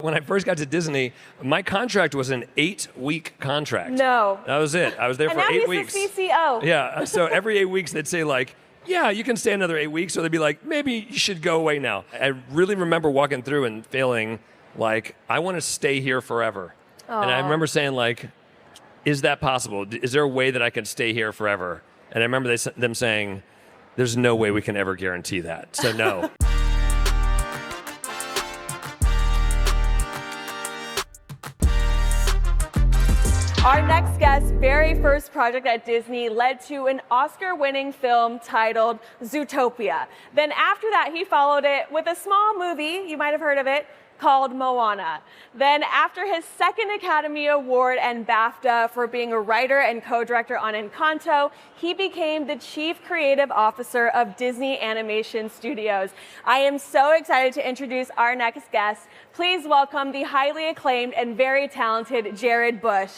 When I first got to Disney, my contract was an 8-week contract. No. That was it. I was there for 8 weeks. And now he's the CCO. Yeah, so every 8 weeks they'd say like, yeah, you can stay another 8 weeks, or they'd be like, maybe you should go away now. I really remember walking through and feeling like, I want to stay here forever. Aww. And I remember saying like, is that possible? Is there a way that I can stay here forever? And I remember them saying, there's no way we can ever guarantee that, so no. Our next guest's very first project at Disney led to an Oscar-winning film titled Zootopia. Then after that, he followed it with a small movie, you might have heard of it, called Moana. Then after his second Academy Award and BAFTA for being a writer and co-director on Encanto, he became the Chief Creative Officer of Disney Animation Studios. I am so excited to introduce our next guest. Please welcome the highly acclaimed and very talented Jared Bush.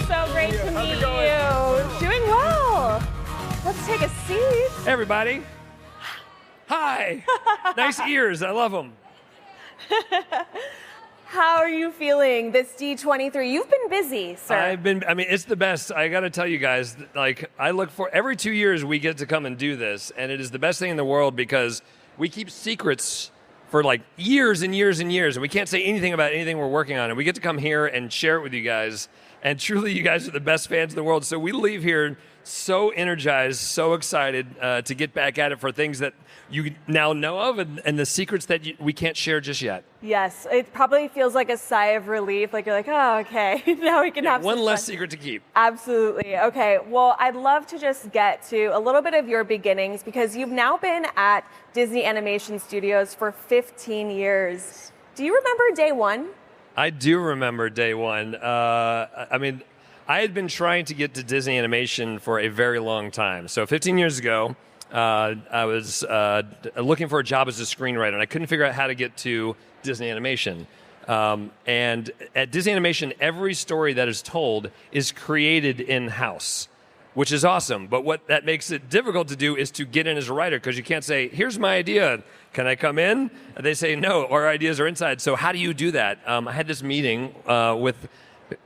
So great to meet you. Doing well. Let's take a seat. Hey, everybody. Hi. Nice ears. I love them. How are you feeling this D23? You've been busy, sir. It's the best. I got to tell you guys, like, I look for every 2 years we get to come and do this, and it is the best thing in the world because we keep secrets for like years and years and years, and we can't say anything about anything we're working on, and we get to come here and share it with you guys. And truly, you guys are the best fans in the world. So we leave here so energized, so excited to get back at it for things that you now know of and the secrets that we can't share just yet. Yes, it probably feels like a sigh of relief. Like you're like, oh, okay, now we can have one some less fun. secret to keep. Absolutely. Okay, well, I'd love to just get to a little bit of your beginnings because you've now been at Disney Animation Studios for 15 years. Do you remember day one? I do remember day one. I had been trying to get to Disney Animation for a very long time. So 15 years ago, I was looking for a job as a screenwriter, and I couldn't figure out how to get to Disney Animation. And at Disney Animation, every story that is told is created in-house, which is awesome. But what that makes it difficult to do is to get in as a writer, because you can't say, here's my idea. Can I come in? And they say, no, our ideas are inside. So how do you do that? I had this meeting with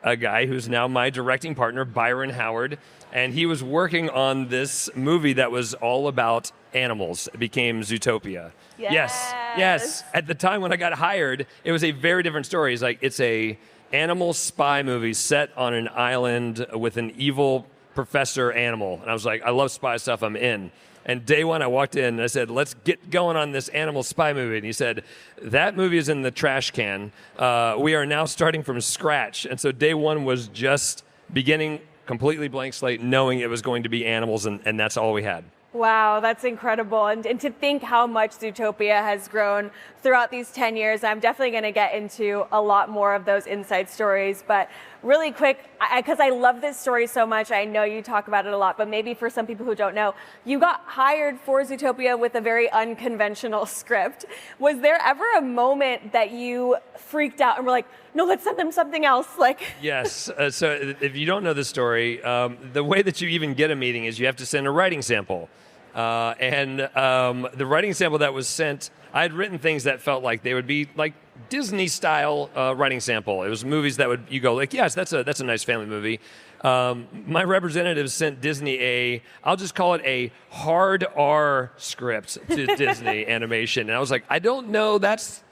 a guy who's now my directing partner, Byron Howard, and he was working on this movie that was all about animals. It became Zootopia. Yes. At the time when I got hired, it was a very different story. It's a animal spy movie set on an island with an evil professor animal. And I was like, I love spy stuff, I'm in. And day one, I walked in and I said, let's get going on this animal spy movie. And he said, that movie is in the trash can. We are now starting from scratch. And so day one was just beginning completely blank slate, knowing it was going to be animals, and that's all we had. Wow, that's incredible. And to think how much Zootopia has grown throughout these 10 years. I'm definitely going to get into a lot more of those inside stories. But really quick, because I love this story so much, I know you talk about it a lot, but maybe for some people who don't know, you got hired for Zootopia with a very unconventional script. Was there ever a moment that you freaked out and were like, no, let's send them something else? Yes. So if you don't know the story, the way that you even get a meeting is you have to send a writing sample. And the writing sample that was sent, I had written things that felt like they would be like Disney-style writing sample. It was movies that you go like, yes, that's a nice family movie. My representative sent Disney I'll just call it a hard R script to Disney Animation. And I was like, I don't know, that's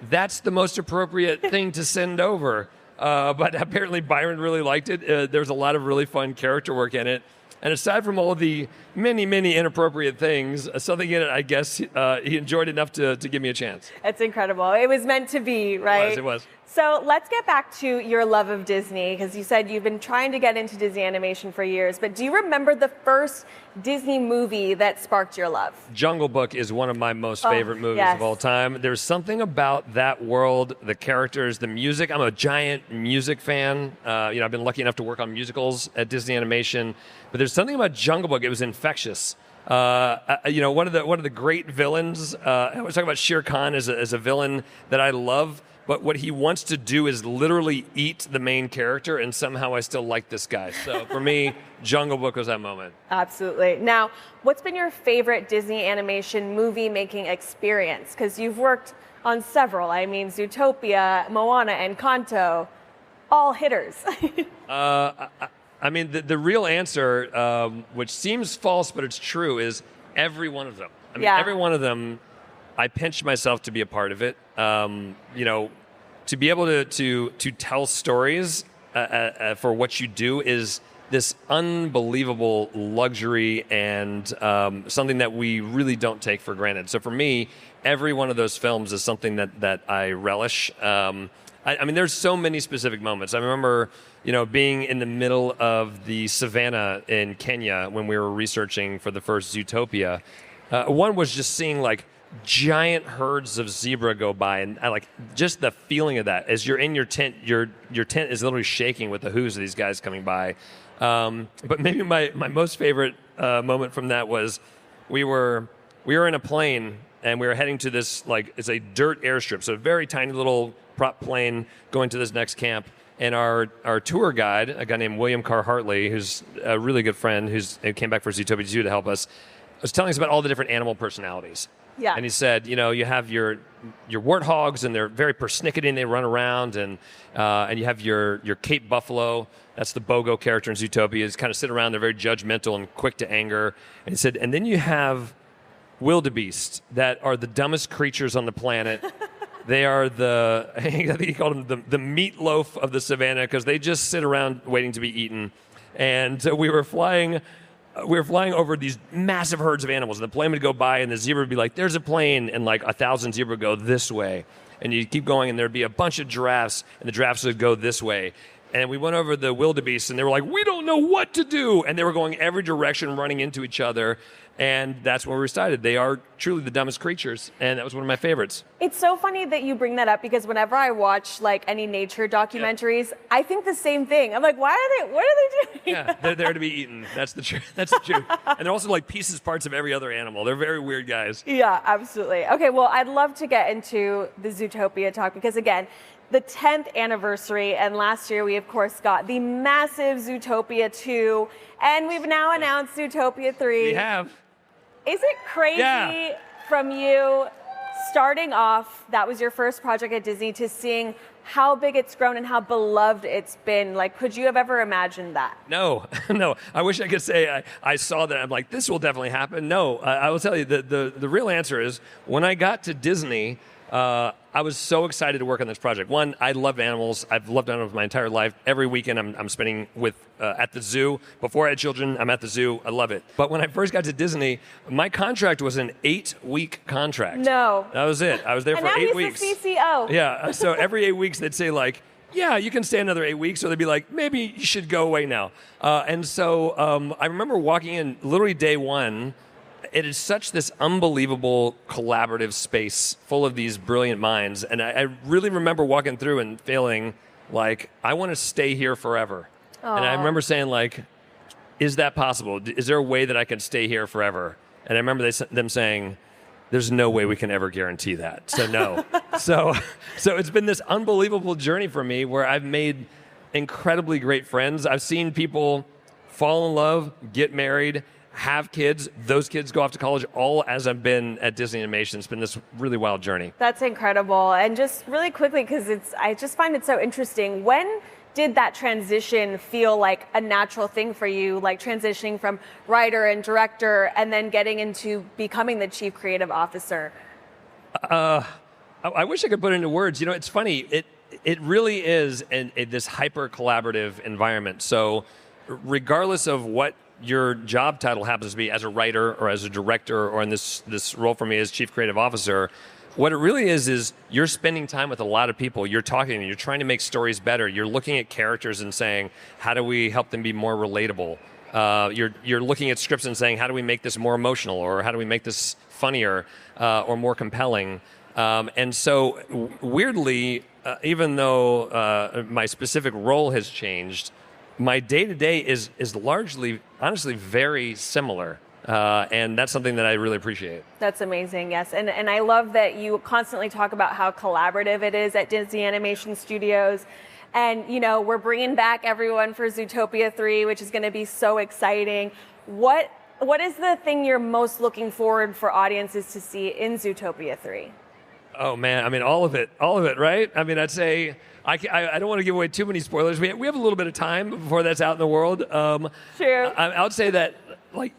the most appropriate thing to send over. But apparently Byron really liked it. There's a lot of really fun character work in it. And aside from all of the many, many inappropriate things, something in it, I guess, he enjoyed enough to give me a chance. It's incredible. It was meant to be, right? It was. So let's get back to your love of Disney, because you said you've been trying to get into Disney animation for years. But do you remember the first Disney movie that sparked your love? Jungle Book is one of my most favorite movies of all time. There's something about that world, the characters, the music. I'm a giant music fan. I've been lucky enough to work on musicals at Disney Animation. But there's something about Jungle Book. It was infectious. One of the great villains. I was talking about Shere Khan as a villain that I love. but what he wants to do is literally eat the main character, and somehow I still like this guy. So for me, Jungle Book was that moment. Absolutely. Now, what's been your favorite Disney animation movie making experience? Because you've worked on several. I mean, Zootopia, Moana, and Encanto, all hitters. I mean, the real answer, which seems false, but it's true, is every one of them. I mean, every one of them, I pinched myself to be a part of it. To be able to tell stories for what you do is this unbelievable luxury and something that we really don't take for granted. So for me, every one of those films is something that I relish. I mean, there's so many specific moments. I remember, being in the middle of the savannah in Kenya when we were researching for the first Zootopia. One was just seeing like giant herds of zebra go by, and I like just the feeling of that as you're in your tent. Your tent is literally shaking with the hooves of these guys coming by. But maybe my most favorite moment from that was we were in a plane and we were heading to this, like, it's a dirt airstrip, so a very tiny little prop plane going to this next camp. And our tour guide, a guy named William Carr Hartley, who's a really good friend who came back for Zootopia 2 to help us, was telling us about all the different animal personalities. Yeah. And he said, you have your warthogs, and they're very persnickety, and they run around, and you have your Cape Buffalo. That's the BOGO character in Zootopia. He's kind of sit around. They're very judgmental and quick to anger. And he said, and then you have wildebeest that are the dumbest creatures on the planet. They are I think he called them the meatloaf of the savannah, because they just sit around waiting to be eaten. And we were flying over these massive herds of animals, and the plane would go by, and the zebra would be like, there's a plane, and like 1,000 zebra go this way. And you keep going, and there'd be a bunch of giraffes, and the giraffes would go this way. And we went over the wildebeest, and they were like, we don't know what to do. And they were going every direction, running into each other. And that's where we started. They are truly the dumbest creatures, and that was one of my favorites. It's so funny that you bring that up, because whenever I watch like any nature documentaries, I think the same thing. I'm like, what are they doing? Yeah, they're there to be eaten. That's the truth. That's the truth. And they're also like parts of every other animal. They're very weird guys. Yeah, absolutely. Okay, well, I'd love to get into the Zootopia talk, because again, the 10th anniversary, and last year we of course got the massive Zootopia 2, and we've now announced Zootopia 3. We have. Is it crazy from you starting off, that was your first project at Disney, to seeing how big it's grown and how beloved it's been? Like, could you have ever imagined that? No. I wish I could say I saw that. I'm like, this will definitely happen. No, I will tell you, the real answer is, when I got to Disney, I was so excited to work on this project. One, I love animals. I've loved animals my entire life. Every weekend I'm spending at the zoo. Before I had children, I'm at the zoo. I love it. But when I first got to Disney, my contract was an 8-week contract. No. That was it. I was there for 8 weeks. And now he's the CCO. Yeah. So every 8 weeks they'd say like, yeah, you can stay another 8 weeks. Or they'd be like, maybe you should go away now. And so I remember walking in literally day one. It is such this unbelievable collaborative space full of these brilliant minds. And I really remember walking through and feeling like, I want to stay here forever. Aww. And I remember saying, like, is that possible? Is there a way that I can stay here forever? And I remember them saying, there's no way we can ever guarantee that. So no. So it's been this unbelievable journey for me where I've made incredibly great friends. I've seen people fall in love, get married, have kids. Those kids go off to college, all as I've been at Disney Animation. It's been this really wild journey. That's incredible. And just really quickly, because I just find it so interesting. When did that transition feel like a natural thing for you, like transitioning from writer and director and then getting into becoming the chief creative officer? I wish I could put it into words. It's funny. It really is this hyper collaborative environment. So regardless of what your job title happens to be as a writer or as a director, or in this role for me as chief creative officer, what it really is you're spending time with a lot of people. You're talking to them. You're trying to make stories better. You're looking at characters and saying, how do we help them be more relatable? You're looking at scripts and saying, how do we make this more emotional, or how do we make this funnier or more compelling? And so weirdly, even though my specific role has changed, my day-to-day is largely, honestly, very similar. And that's something that I really appreciate. That's amazing, yes. And I love that you constantly talk about how collaborative it is at Disney Animation Studios. And, we're bringing back everyone for Zootopia 3, which is going to be so exciting. What is the thing you're most looking forward for audiences to see in Zootopia 3? Oh, man. I mean, all of it, right? I mean, I'd say I don't want to give away too many spoilers. We have a little bit of time before that's out in the world. True. I would say that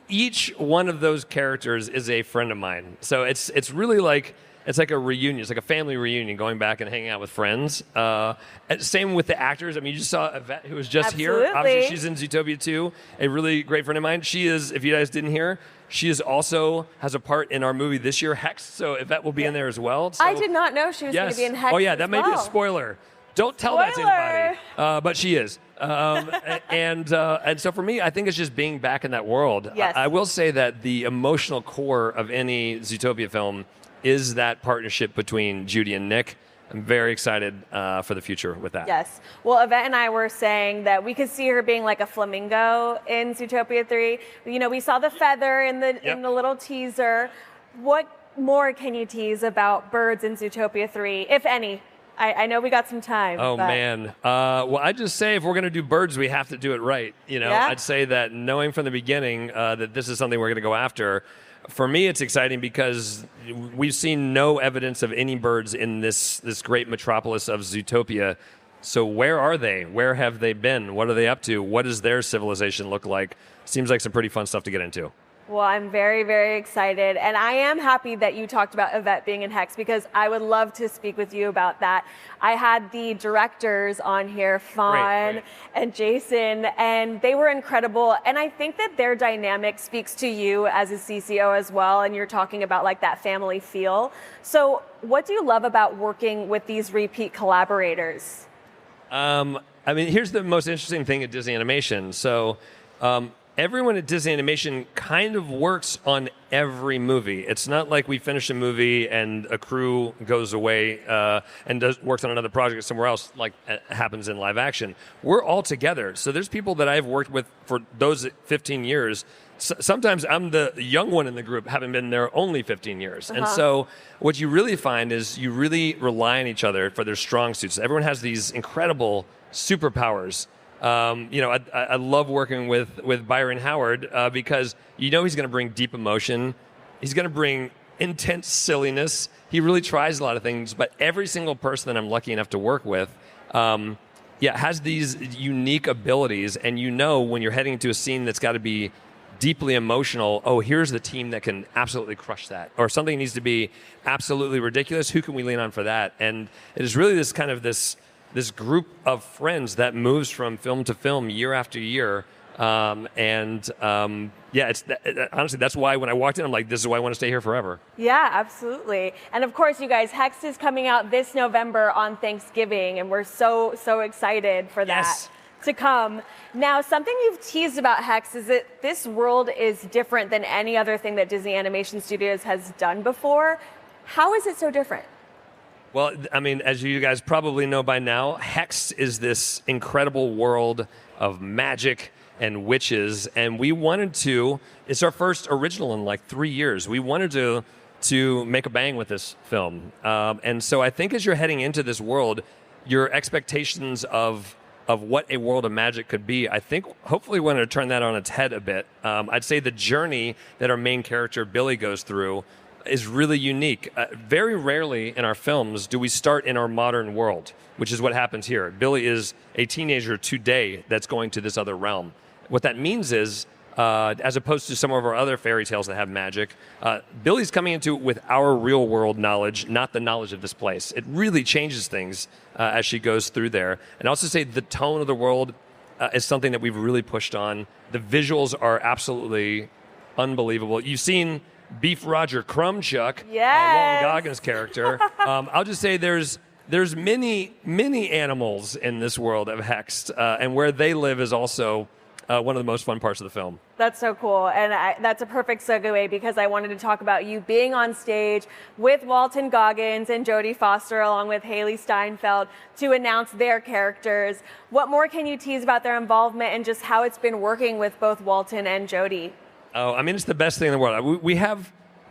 each one of those characters is a friend of mine. So it's really like a reunion. It's like a family reunion, going back and hanging out with friends. Same with the actors. I mean, you just saw Yvette, who was just here. Obviously, she's in Zootopia 2. A really great friend of mine. She is, if you guys didn't hear, she is also has a part in our movie this year, Hexed. So Yvette will be in there as well. So, I did not know she was going to be in Hexed. Oh yeah, that may be a spoiler. Don't tell that to anybody. But she is. And so for me, I think it's just being back in that world. Yes. I will say that the emotional core of any Zootopia film is that partnership between Judy and Nick. I'm very excited for the future with that. Yes. Well, Yvette and I were saying that we could see her being like a flamingo in Zootopia 3. We saw the feather in the little teaser. What more can you tease about birds in Zootopia 3, if any? I know we got some time. Oh, man. Well, I'd just say if we're going to do birds, we have to do it right. I'd say that knowing from the beginning that this is something we're going to go after, for me, it's exciting because we've seen no evidence of any birds in this great metropolis of Zootopia. So where are they? Where have they been? What are they up to? What does their civilization look like? Seems like some pretty fun stuff to get into. Well, I'm very, very excited. And I am happy that you talked about Yvette being in Hex, because I would love to speak with you about that. I had the directors on here, Fawn and Jason, and they were incredible. And I think that their dynamic speaks to you as a CCO as well. And you're talking about like that family feel. So what do you love about working with these repeat collaborators? I mean, here's the most interesting thing at Disney Animation. So, everyone at Disney Animation kind of works on every movie. It's not like we finish a movie and a crew goes away and works on another project somewhere else, like happens in live action. We're all together. So there's people that I've worked with for those 15 years. Sometimes I'm the young one in the group, having been there only 15 years. And so what you really find is you really rely on each other for their strong suits. Everyone has these incredible superpowers. I love working with Byron Howard because he's going to bring deep emotion. He's going to bring intense silliness. He really tries a lot of things, but every single person that I'm lucky enough to work with has these unique abilities. And when you're heading into a scene that's got to be deeply emotional, here's the team that can absolutely crush that. Or something needs to be absolutely ridiculous. Who can we lean on for that? And it is really this kind of this group of friends that moves from film to film year after year. Honestly, that's why when I walked in, I'm like, this is why I want to stay here forever. Yeah, absolutely. And of course, you guys, Hexed is coming out this November on Thanksgiving, and we're so excited for that to come. Now, something you've teased about Hexed is that this world is different than any other thing that Disney Animation Studios has done before. How is it so different? Well, I mean, as you guys probably know by now, Hexed is this incredible world of magic and witches, and we wanted to, it's our first original in like 3 years. We wanted to make a bang with this film. And so I think as you're heading into this world, your expectations of what a world of magic could be, I think hopefully we're going to turn that on its head a bit. I'd say the journey that our main character, Billy, goes through is really unique. Very rarely in our films do we start in our modern world, which is what happens here. Billy is a teenager today that's going to this other realm. What that means is, as opposed to some of our other fairy tales that have magic, Billy's coming into it with our real world knowledge, not the knowledge of this place. It really changes things as she goes through there. And I also say the tone of the world is something that we've really pushed on. The visuals are absolutely unbelievable. You've seen Beef Roger Crumchuck, Walton Goggins' character. I'll just say there's many animals in this world of Hexed, and where they live is also one of the most fun parts of the film. That's so cool, and that's a perfect segue because I wanted to talk about you being on stage with Walton Goggins and Jodie Foster along with Haley Steinfeld to announce their characters. What more can you tease about their involvement and just how it's been working with both Walton and Jodie? Oh, I mean, it's the best thing in the world.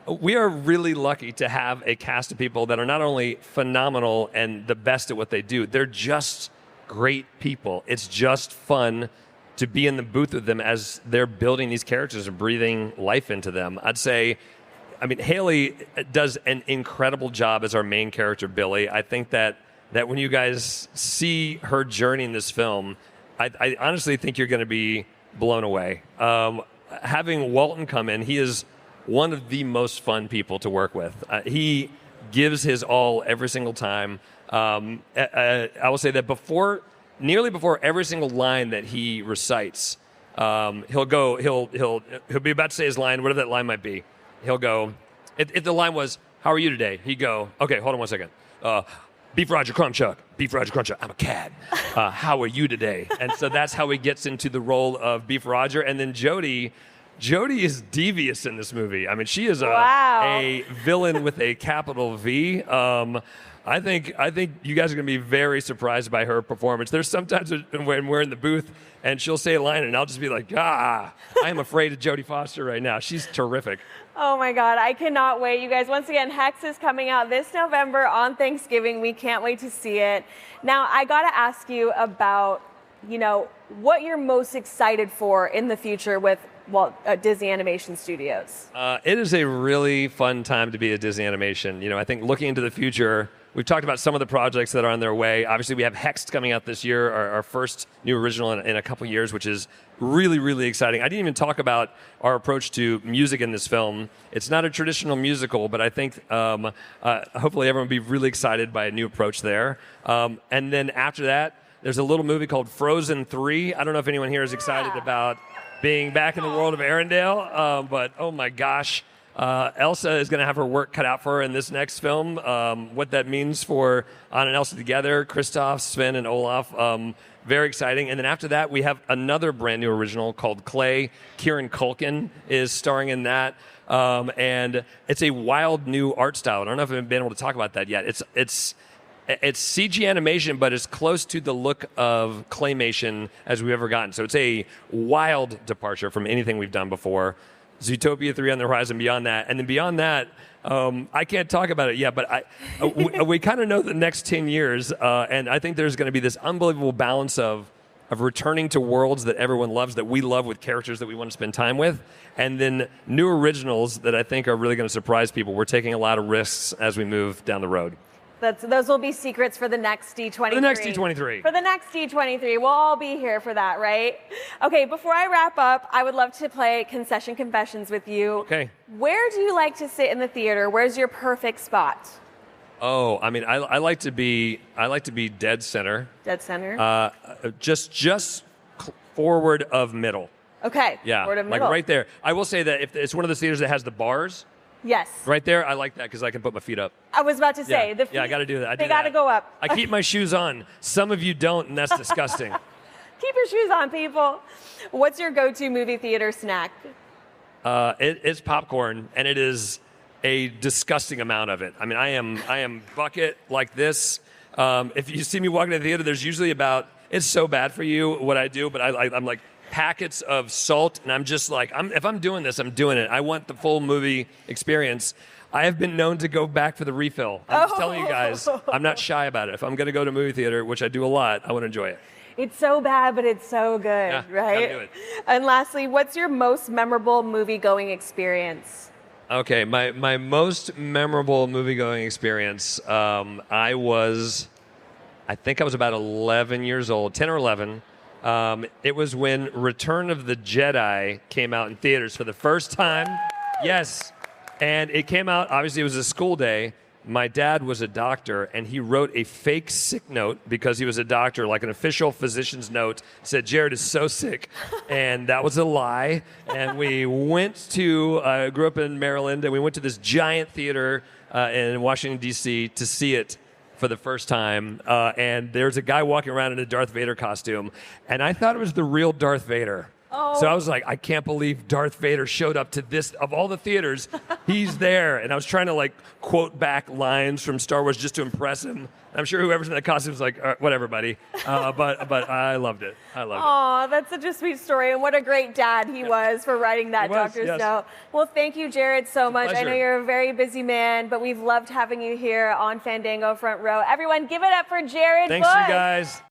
We are really lucky to have a cast of people that are not only phenomenal and the best at what they do, they're just great people. It's just fun to be in the booth with them as they're building these characters and breathing life into them. I'd say, I mean, Haley does an incredible job as our main character, Billy. I think that when you guys see her journey in this film, I honestly think you're going to be blown away. Having Walton come in, he is one of the most fun people to work with. He gives his all every single time. I will say that nearly before every single line that he recites, he'll be about to say his line, whatever that line might be. He'll go, if the line was, "How are you today?" He'd go, "Okay, hold on one second. Beef Roger Crumb Chuck. Beef Roger Crumb Chuck. I'm a cat. How are you today?" And so that's how he gets into the role of Beef Roger. And then Jody is devious in this movie. I mean, she is a villain with a capital V. I think you guys are going to be very surprised by her performance. There's sometimes when we're in the booth and she'll say a line and I'll just be like, I am afraid of Jodie Foster right now. She's terrific. Oh my God, I cannot wait. You guys, once again, Hexed is coming out this November on Thanksgiving. We can't wait to see it. Now, I got to ask you about, what you're most excited for in the future with Disney Animation Studios. It is a really fun time to be at Disney Animation. I think looking into the future, we've talked about some of the projects that are on their way. Obviously, we have Hexed coming out this year, our first new original in a couple years, which is really, really exciting. I didn't even talk about our approach to music in this film. It's not a traditional musical, but I think hopefully everyone will be really excited by a new approach there. And then after that, there's a little movie called Frozen 3. I don't know if anyone here is excited about being back in the world of Arendelle, but oh my gosh. Elsa is going to have her work cut out for her in this next film. What that means for Anna and Elsa together, Kristoff, Sven, and Olaf, very exciting. And then after that, we have another brand new original called Clay. Kieran Culkin is starring in that. And it's a wild new art style. I don't know if I've been able to talk about that yet. It's CG animation, but it's close to the look of claymation as we've ever gotten. So it's a wild departure from anything we've done before. Zootopia 3 on the horizon beyond that. And then beyond that, I can't talk about it yet, but we kind of know the next 10 years, and I think there's going to be this unbelievable balance of returning to worlds that everyone loves, that we love, with characters that we want to spend time with, and then new originals that I think are really going to surprise people. We're taking a lot of risks as we move down the road. Those will be secrets for the next D23. For the next D23. For the next D23. We'll all be here for that, right? Okay, before I wrap up, I would love to play Concession Confessions with you. Okay. Where do you like to sit in the theater? Where's your perfect spot? Oh, I mean, I like to be dead center. Dead center? Just forward of middle. Okay. Yeah. Forward of middle. Like right there. I will say that if it's one of the theaters that has the bars. Yes. Right there, I like that because I can put my feet up. I was about to say. I got to do that. They got to go up. I keep my shoes on. Some of you don't, and that's disgusting. Keep your shoes on, people. What's your go-to movie theater snack? It's popcorn, and it is a disgusting amount of it. I mean, I am bucket like this. If you see me walking to the theater, there's usually it's so bad for you what I do, but I'm like, packets of salt, and I'm just like, if I'm doing this, I'm doing it. I want the full movie experience. I have been known to go back for the refill. I'm just telling you guys, I'm not shy about it. If I'm going to go to a movie theater, which I do a lot, I want to enjoy it. It's so bad, but it's so good, right? Do it. And lastly, what's your most memorable movie-going experience? Okay, my most memorable movie-going experience, I think I was about 11 years old, 10 or 11. It was when Return of the Jedi came out in theaters for the first time. Yes. And it came out, obviously it was a school day. My dad was a doctor, and he wrote a fake sick note because he was a doctor, like an official physician's note, said, "Jared is so sick." And that was a lie. And we I grew up in Maryland, and we went to this giant theater in Washington, D.C. to see it for the first time, and there's a guy walking around in a Darth Vader costume, and I thought it was the real Darth Vader. Oh. So I was like, I can't believe Darth Vader showed up to this, of all the theaters, he's there, and I was trying to like quote back lines from Star Wars just to impress him. I'm sure whoever's in that costume was like, whatever, buddy. But I loved it. I loved it. Aw, that's such a sweet story, and what a great dad he was for writing that doctor's note. Well, thank you, Jared, so much. Pleasure. I know you're a very busy man, but we've loved having you here on Fandango Front Row. Everyone, give it up for Jared Thanks, Bush. you guys.